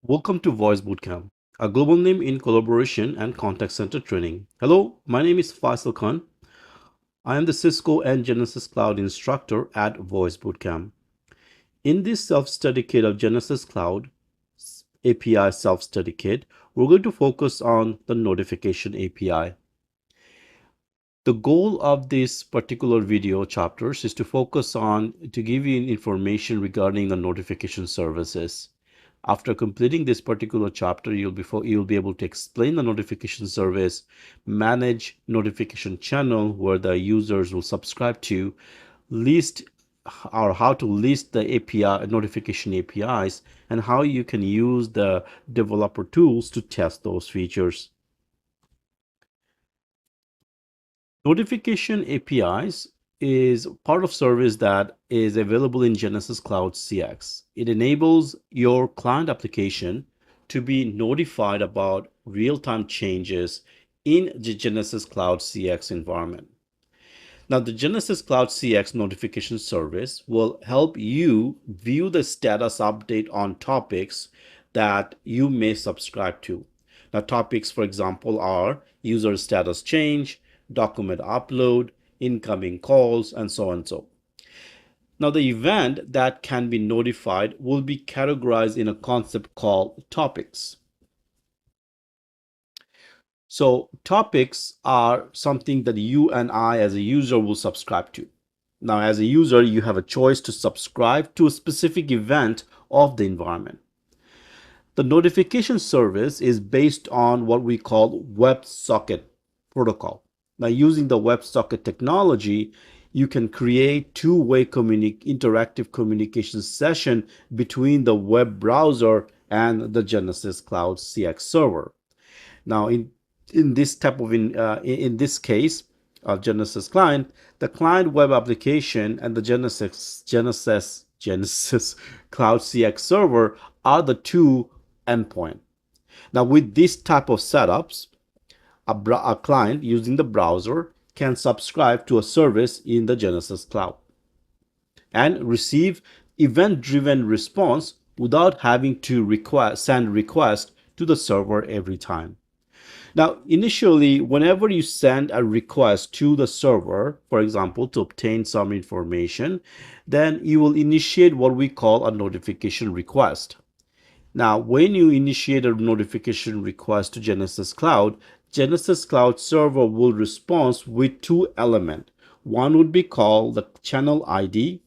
Welcome to Voice Bootcamp, a global name in collaboration and contact center training. Hello, my name is Faisal Khan. I am the Cisco and Genesys Cloud instructor at Voice Bootcamp. In this self-study kit of Genesys Cloud API self-study kit, we're going to focus on the notification API. The goal of this particular video chapters is to focus on to give you information regarding the notification services. After completing this particular chapter, you'll be able to explain the notification service, manage notification channel where the users will subscribe to, list or how to list the API notification APIs, and how you can use the developer tools to test those features. Notification APIs is part of service that is available in Genesys Cloud CX. It enables your client application to be notified about real-time changes in the Genesys Cloud CX environment. Now, the Genesys Cloud CX notification service will help you view the status update on topics that you may subscribe to. Now, topics, for example, are user status change, document upload, incoming calls, and so on and so. Now, the event that can be notified will be categorized in a concept called topics. So topics are something that you and I as a user will subscribe to. Now, as a user, you have a choice to subscribe to a specific event of the environment. The notification service is based on what we call WebSocket protocol. Now, using the WebSocket technology, you can create two-way interactive communication session between the web browser and the Genesys Cloud CX server. Now, in this type of in this case of Genesys client, the client web application and the Genesys Cloud CX server are the two endpoint. Now, with this type of setups, a client using the browser can subscribe to a service in the Genesys Cloud and receive event-driven response without having to send request to the server every time. Now, initially, whenever you send a request to the server, for example, to obtain some information, then you will initiate what we call a notification request. Now, when you initiate a notification request to Genesys Cloud server will respond with two elements. One would be called the channel ID,